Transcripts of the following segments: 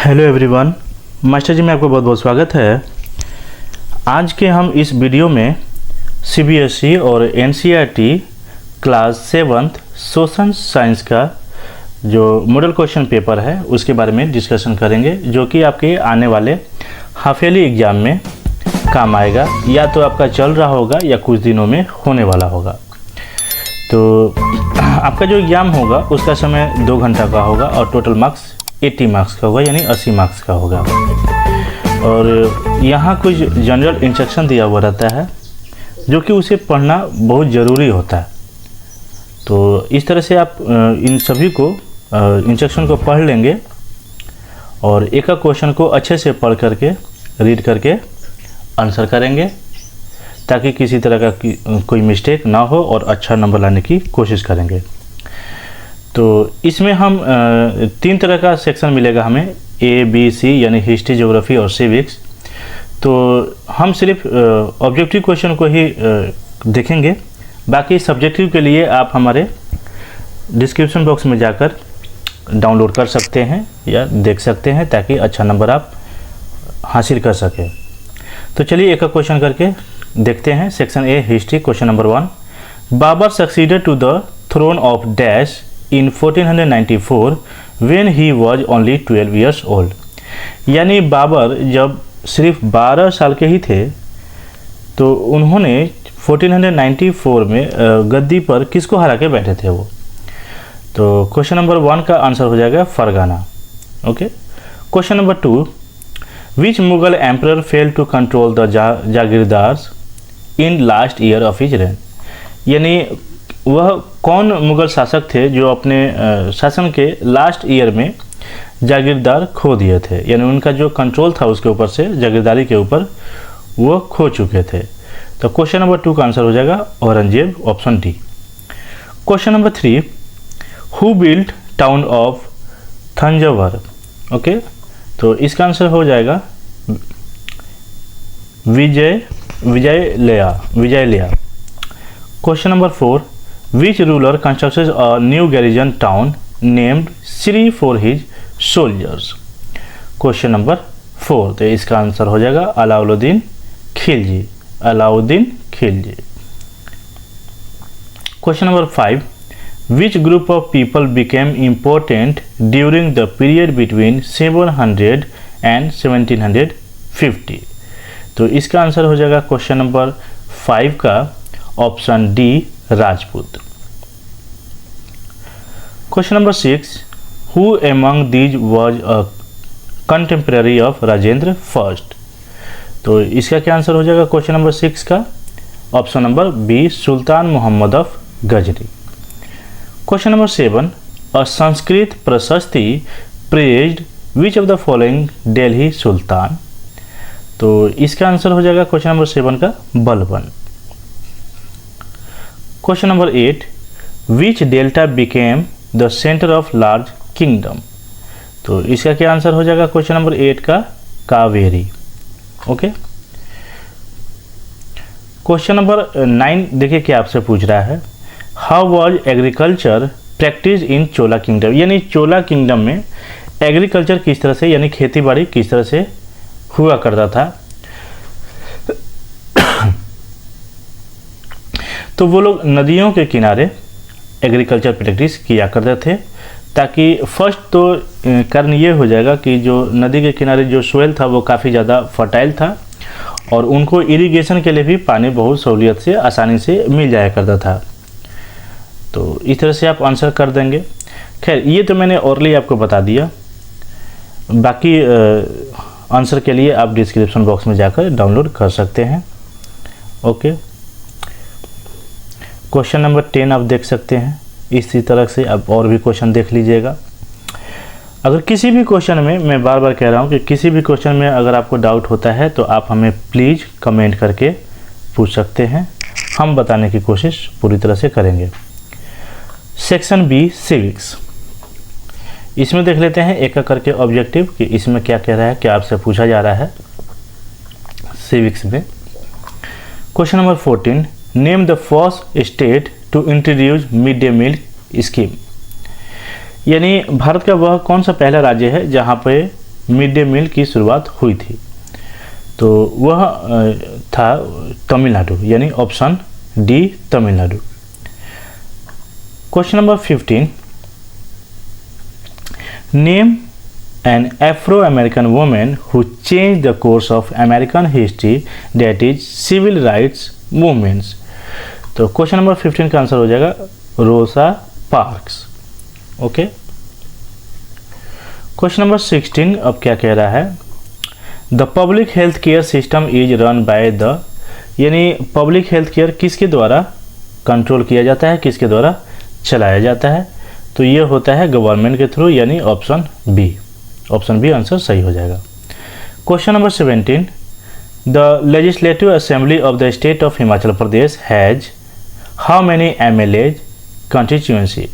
Hello everyone, master जी में आपको बहुत बहुत स्वागत है। आज के हम इस वीडियो में सीबीएसई और NCERT class 7th social science का जो मॉडल क्वेश्चन पेपर है उसके बारे में डिस्कशन करेंगे, जो कि आपके आने वाले हाफ ईयरली एग्ज़ाम में काम आएगा, या तो आपका चल रहा होगा या कुछ दिनों में होने वाला होगा। तो आपका जो एग्ज़ाम होगा उसका समय 2 घंटा का होगा और टोटल मार्क्स 80 मार्क्स का होगा, यानी 80 मार्क्स का होगा। और यहाँ कुछ जनरल इंस्ट्रक्शन दिया हुआ रहता है जो कि उसे पढ़ना बहुत ज़रूरी होता है। तो इस तरह से आप इन सभी को इंस्ट्रक्शन को पढ़ लेंगे और एक एक क्वेश्चन को अच्छे से पढ़ करके रीड करके आंसर करेंगे, ताकि किसी तरह का कोई मिस्टेक ना हो और अच्छा नंबर लाने की कोशिश करेंगे। तो इसमें हम 3 तरह का सेक्शन मिलेगा हमें, ए बी सी, यानी हिस्ट्री, ज्योग्राफी और सिविक्स। तो हम सिर्फ ऑब्जेक्टिव क्वेश्चन को ही देखेंगे, बाकी सब्जेक्टिव के लिए आप हमारे डिस्क्रिप्शन बॉक्स में जाकर डाउनलोड कर सकते हैं या देख सकते हैं, ताकि अच्छा नंबर आप हासिल कर सकें। तो चलिए एक एक क्वेश्चन करके देखते हैं। Section A history, question number 1। Babar succeeded to the throne of dash in 1494 when he was only 12 years old। यानी बाबर जब सिर्फ 12 साल के ही थे तो उन्होंने 1494 में गद्दी पर किसको हरा के बैठे थे वो। तो क्वेश्चन नंबर 1 का आंसर हो जाएगा Fergana. Okay. Question number 2, which Mughal emperor fail to control the jagirdars in last year of his reign. यानी वह कौन मुगल शासक थे जो अपने शासन के लास्ट ईयर में जागीरदार खो दिए थे, यानी उनका जो कंट्रोल था उसके ऊपर से, जागीरदारी के ऊपर, वो खो चुके थे। तो क्वेश्चन नंबर 2 का आंसर हो जाएगा Aurangzeb, option D. Question number 3, who built town of Thanjavur. Okay, तो इसका आंसर हो जाएगा Vijayalaya. Question number 4, which ruler constructed a new garrison town named Sri for his soldiers। Question number 4, तो इसका आंसर हो जाएगा Alauddin Khilji. Question number 5, which group of people became important during the period between 700 and 1750। तो इसका answer हो जाएगा question number 5 का option D, Rajput. Question number 6, who among these was a contemporary of Rajendra first. तो इसका क्या आंसर हो जाएगा क्वेश्चन नंबर 6 का option number B, Sultan Mohammad of Ghazni. Question number 7, a Sanskrit prashasti praised which of the following Delhi sultan. तो इसका आंसर हो जाएगा क्वेश्चन नंबर 7 का Balban. Question number 8, which delta became the centre of large kingdom. तो इसका क्या आंसर हो जाएगा क्वेश्चन नंबर 8 का कावेरी। ओके। क्वेश्चन नंबर 9 देखिए क्या आपसे पूछ रहा है, how was agriculture practice in Chola kingdom. यानी चोला किंगडम में एग्रीकल्चर किस तरह से, यानी खेती बाड़ी किस तरह से हुआ करता था। तो वो लोग नदियों के किनारे एग्रीकल्चर प्रैक्टिस किया करते थे, ताकि फर्स्ट तो कारण ये हो जाएगा कि जो नदी के किनारे जो सोइल था वो काफ़ी ज़्यादा फर्टाइल था और उनको इरिगेशन के लिए भी पानी बहुत सहूलियत से, आसानी से मिल जाया करता था। तो इस तरह से आप आंसर कर देंगे। खैर, ये तो मैंने ओरली आपको बता दिया, बाकी आंसर के लिए आप डिस्क्रिप्शन बॉक्स में जाकर डाउनलोड कर सकते हैं। ओके। क्वेश्चन नंबर 10 आप देख सकते हैं। इसी तरह से आप और भी क्वेश्चन देख लीजिएगा। अगर किसी भी क्वेश्चन में, मैं बार बार कह रहा हूँ कि किसी भी क्वेश्चन में अगर आपको डाउट होता है तो आप हमें प्लीज़ कमेंट करके पूछ सकते हैं, हम बताने की कोशिश पूरी तरह से करेंगे। Section B, civics. इसमें देख लेते हैं एक एक करके ऑब्जेक्टिव कि इसमें क्या कह रहा है, क्या आपसे पूछा जा रहा है सिविक्स में। Question number 14, name the first state to introduce mid day meal scheme. यानी भारत का वह कौन सा पहला राज्य है जहाँ पे मिड डे मील की शुरुआत हुई थी, तो वह था तमिलनाडु, यानी option D Tamil Nadu. Question number 15, name an Afro-American woman who changed the course of American history, that is civil rights movements। तो क्वेश्चन नंबर 15 का आंसर हो जाएगा रोसा पार्क्स। ओके, क्वेश्चन नंबर 16 अब क्या कह रहा है, the public health care system is run by the, यानी पब्लिक हेल्थ केयर किसके द्वारा कंट्रोल किया जाता है, किसके द्वारा चलाया जाता है, तो ये होता है गवर्नमेंट के थ्रू, यानी option B. Option B answer सही हो जाएगा। Question number 17, the legislative assembly of the state of Himachal Pradesh has how many MLAs constituency,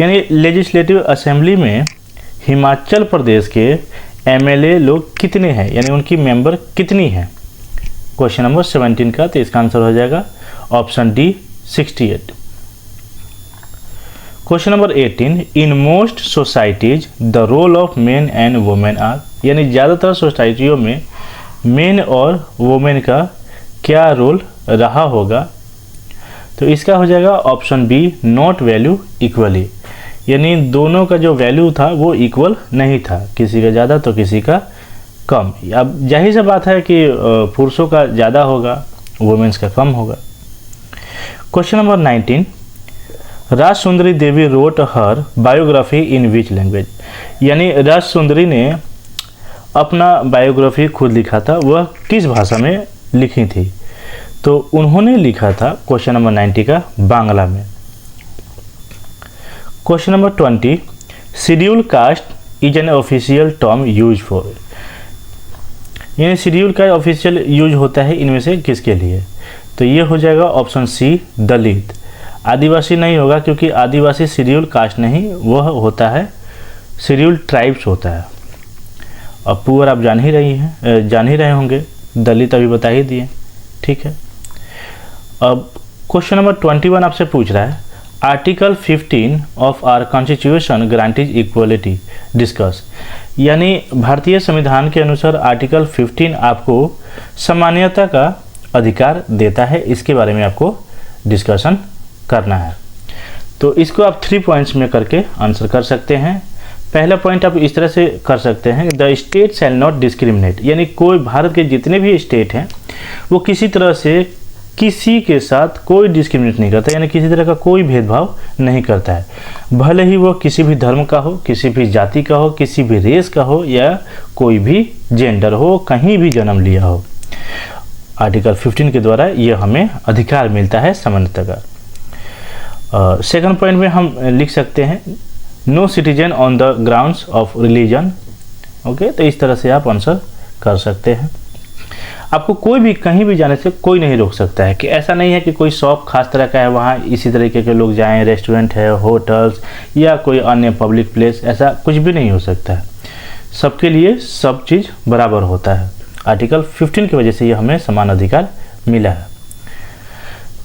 यानी लेजिस्लेटिव असेंबली में हिमाचल प्रदेश के एमएलए लोग कितने हैं, यानी उनकी मेंबर कितनी हैं। क्वेश्चन नंबर 17 का, तो इसका आंसर हो जाएगा option D 68। Question number 18, in most societies the role of men and women are, यानी ज़्यादातर सोसाइटियों में मेन और वुमेन का क्या रोल रहा होगा, तो इसका हो जाएगा option B not value equally, यानी दोनों का जो वैल्यू था वो इक्वल नहीं था, किसी का ज़्यादा तो किसी का कम। अब जाहिर सी बात है कि पुरुषों का ज़्यादा होगा, वुमेन्स का कम होगा। Question number 19, Raj Sundari Devi wrote her biography in which language, यानी राज सुंदरी ने अपना बायोग्राफी खुद लिखा था, वह किस भाषा में लिखी थी, तो उन्होंने लिखा था क्वेश्चन नंबर 90 का बांग्ला में। Question number 20, schedule caste is an official term use for, यानी शेड्यूल का ऑफिशियल यूज होता है इनमें से किसके लिए, तो ये हो जाएगा ऑप्शन सी दलित। आदिवासी नहीं होगा, क्योंकि आदिवासी शेड्यूल कास्ट नहीं, वह होता है शेड्यूल ट्राइब्स होता है। अब पुअर आप जान ही रहे होंगे, दलित अभी बता ही दिए, ठीक है। अब क्वेश्चन नंबर 21 आपसे पूछ रहा है, article 15 of our constitution granted equality discuss, यानी भारतीय संविधान के अनुसार आर्टिकल 15 आपको सामान्यता का अधिकार देता है, इसके बारे में आपको डिस्कशन करना है। तो इसको आप 3 पॉइंट्स में करके आंसर कर सकते हैं। पहला पॉइंट आप इस तरह से कर सकते हैं, the state shall not discriminate, यानी कोई भारत के जितने भी स्टेट हैं वो किसी तरह से किसी के साथ कोई डिस्क्रिमिनेट नहीं करता, यानी किसी तरह का कोई भेदभाव नहीं करता है, भले ही वो किसी भी धर्म का हो, किसी भी जाति का हो, किसी भी रेस का हो, या कोई भी जेंडर हो, कहीं भी जन्म लिया हो। आर्टिकल 15 के द्वारा ये हमें अधिकार मिलता है समानता का। सेकंड पॉइंट में हम लिख सकते हैं, no citizen on the grounds of religion. Okay, तो इस तरह से आप आंसर कर सकते हैं। आपको कोई भी कहीं भी जाने से कोई नहीं रोक सकता है, कि ऐसा नहीं है कि कोई शॉप खास तरह का है वहाँ इसी तरीके के लोग जाएं, रेस्टोरेंट है, होटल्स या कोई अन्य पब्लिक प्लेस, ऐसा कुछ भी नहीं हो सकता है। सबके लिए सब चीज़ बराबर होता है। आर्टिकल 15 की वजह से ये हमें समान अधिकार मिला है।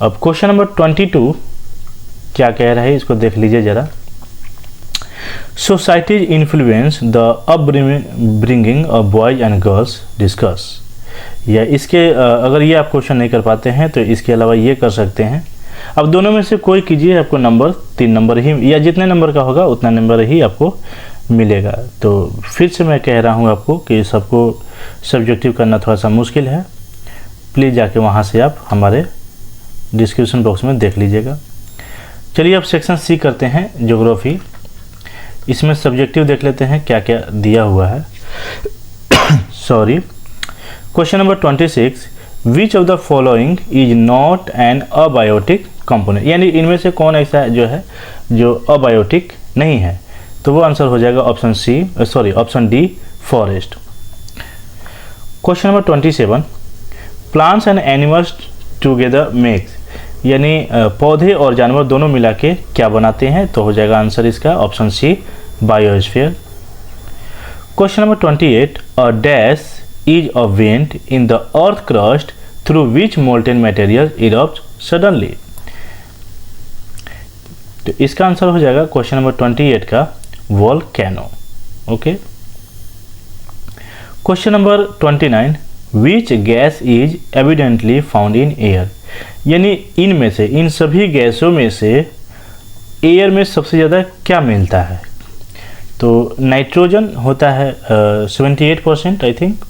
अब क्वेश्चन नंबर 22 क्या कह रहा है, इसको देख लीजिए जरा। Societies influence the upbringing of boys and girls discuss, या इसके अगर ये आप क्वेश्चन नहीं कर पाते हैं तो इसके अलावा ये कर सकते हैं। अब दोनों में से कोई कीजिए, आपको नंबर 3 नंबर ही, या जितने नंबर का होगा उतना नंबर ही आपको मिलेगा। तो फिर से मैं कह रहा हूँ आपको कि सबको सब्जेक्टिव करना थोड़ा सा मुश्किल है, प्लीज़ जाके वहाँ से आप हमारे डिस्क्रिप्शन बॉक्स में देख लीजिएगा। चलिए अब सेक्शन सी करते हैं, ज्योग्राफी। इसमें सब्जेक्टिव देख लेते हैं क्या क्या दिया हुआ है। Sorry, question number 26, which of the following is not an abiotic component, यानी इनमें से कौन ऐसा जो है जो अबायोटिक नहीं है, तो वो आंसर हो जाएगा option D forest. Question number 27, plants and animals together makes, यानी पौधे और जानवर दोनों मिला के क्या बनाते हैं, तो हो जाएगा आंसर इसका option C biosphere. Question number 28, a dash is a vent in the earth crust through which molten material erupt suddenly, तो इसका आंसर हो जाएगा क्वेश्चन नंबर 28 का volcano. Okay, question number 29, which gas is evidently found in air, यानी इनमें से, इन सभी गैसों में से एयर में सबसे ज़्यादा क्या मिलता है? तो नाइट्रोजन होता है 78% I think.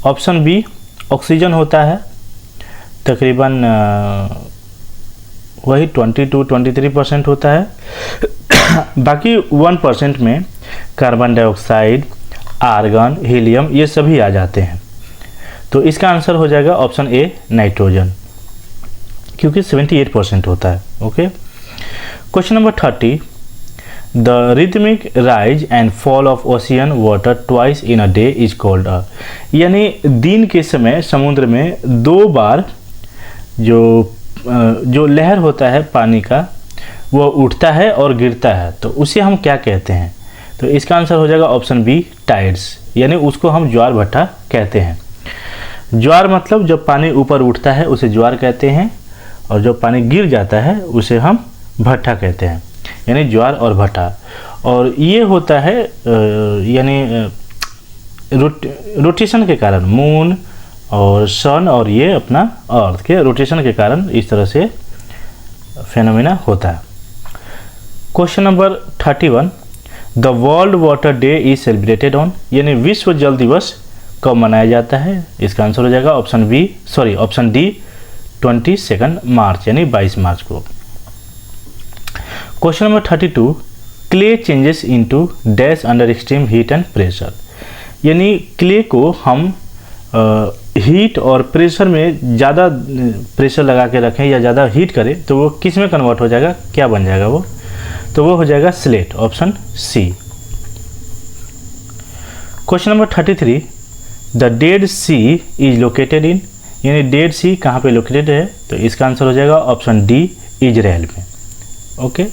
Option B oxygen होता है तकरीबन वही 22-23% होता है। बाकी 1% में कार्बन डाइऑक्साइड, आर्गन, हीलियम ये सभी आ जाते हैं। तो इसका आंसर हो जाएगा ऑप्शन ए नाइट्रोजन, क्योंकि 78% होता है। Okay, question number 30, the rhythmic rise and fall of ocean water twice in a day is called a, यानी दिन के समय समुद्र में 2 बार जो लहर होता है पानी का वो उठता है और गिरता है, तो उसे हम क्या कहते हैं? तो इसका आंसर हो जाएगा ऑप्शन बी टाइड्स, यानी उसको हम ज्वार भट्टा कहते हैं। ज्वार मतलब जब पानी ऊपर उठता है उसे ज्वार कहते हैं, और जब पानी गिर जाता है उसे हम भट्टा कहते हैं, यानी ज्वार और भट्टा। और ये होता है यानी रोटेशन के कारण, मून और सन और ये अपना अर्थ के रोटेशन के कारण इस तरह से फेनोमेना होता है। Question number 31, the world water day is celebrated on, यानी विश्व जल दिवस कब मनाया जाता है? इसका आंसर हो जाएगा ऑप्शन डी 22 मार्च, यानी 22 मार्च को। Question number 32, clay changes into dash under extreme heat and pressure, यानी क्ले को हम हीट और प्रेशर में ज़्यादा प्रेशर लगा के रखें या ज़्यादा हीट करें तो वो किस में कन्वर्ट हो जाएगा, क्या बन जाएगा वो? तो वो हो जाएगा slate, option C. Question number 33, the dead sea is located in, यानी डेड सी कहाँ पे लोकेटेड है? तो इसका आंसर हो जाएगा ऑप्शन डी इजराइल में। ओके,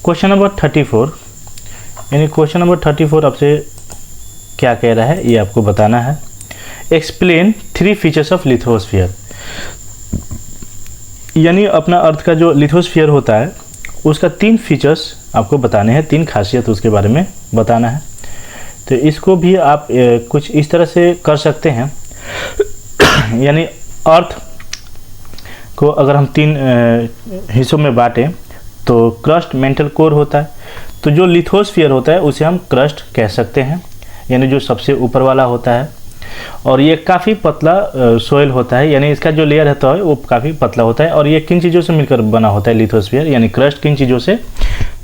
क्वेश्चन नंबर 34, यानी क्वेश्चन नंबर 34 आपसे क्या कह रहा है ये आपको बताना है। एक्सप्लेन 3 फीचर्स ऑफ लिथोस्फीयर, यानी अपना अर्थ का जो लिथोस्फीयर होता है उसका 3 फीचर्स आपको बताने हैं, 3 खासियत उसके बारे में बताना है। तो इसको भी आप कुछ इस तरह से कर सकते हैं, यानी अर्थ को अगर हम 3 हिस्सों में बांटें तो क्रस्ट, मेंटल कोर होता है, तो जो लिथोस्फीयर होता है उसे हम क्रस्ट कह सकते हैं, यानी जो सबसे ऊपर वाला होता है। और ये काफ़ी पतला सोयल होता है, यानी इसका जो लेयर रहता है वो काफ़ी पतला होता है। और ये किन चीज़ों से मिलकर बना होता है लिथोस्फीयर, यानी क्रस्ट किन चीज़ों से?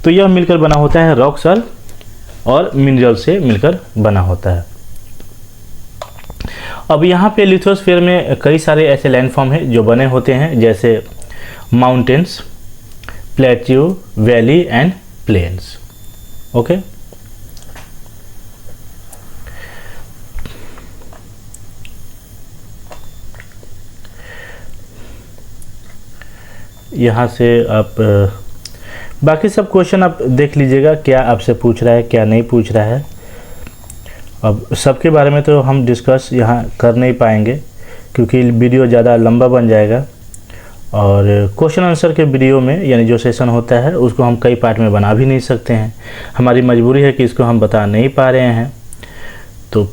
तो यह मिलकर बना होता है रॉक सॉल्ट और मिनरल से मिलकर बना होता है। अब यहाँ पे लिथोस्फीयर में कई सारे ऐसे लैंडफॉर्म हैं जो बने होते हैं, जैसे mountains, plateau, valley and plains. Okay, यहाँ से आप बाकी सब क्वेश्चन आप देख लीजिएगा, क्या आपसे पूछ रहा है क्या नहीं पूछ रहा है। अब सबके बारे में तो हम डिस्कस यहाँ कर नहीं पाएंगे क्योंकि वीडियो ज़्यादा लंबा बन जाएगा, और क्वेश्चन आंसर के वीडियो में यानी जो सेशन होता है उसको हम कई पार्ट में बना भी नहीं सकते हैं, हमारी मजबूरी है कि इसको हम बता नहीं पा रहे हैं। तो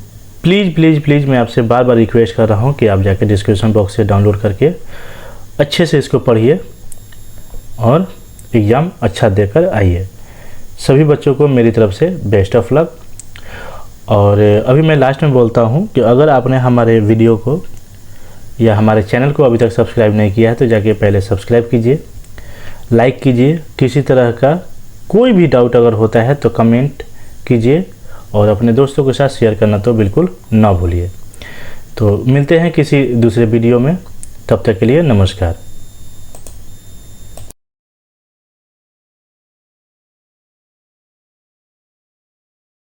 प्लीज़ मैं आपसे बार बार रिक्वेस्ट कर रहा हूँ कि आप जाके डिस्क्रिप्शन बॉक्स से डाउनलोड करके अच्छे से इसको पढ़िए और एग्ज़ाम अच्छा देकर आइए। सभी बच्चों को मेरी तरफ से बेस्ट ऑफ लक। और अभी मैं लास्ट में बोलता हूँ कि अगर आपने हमारे वीडियो को या हमारे चैनल को अभी तक सब्सक्राइब नहीं किया है तो जाके पहले सब्सक्राइब कीजिए, लाइक कीजिए। किसी तरह का कोई भी डाउट अगर होता है तो कमेंट कीजिए और अपने दोस्तों के साथ शेयर करना तो बिल्कुल ना भूलिए। तो मिलते हैं किसी दूसरे वीडियो में, तब तक के लिए नमस्कार।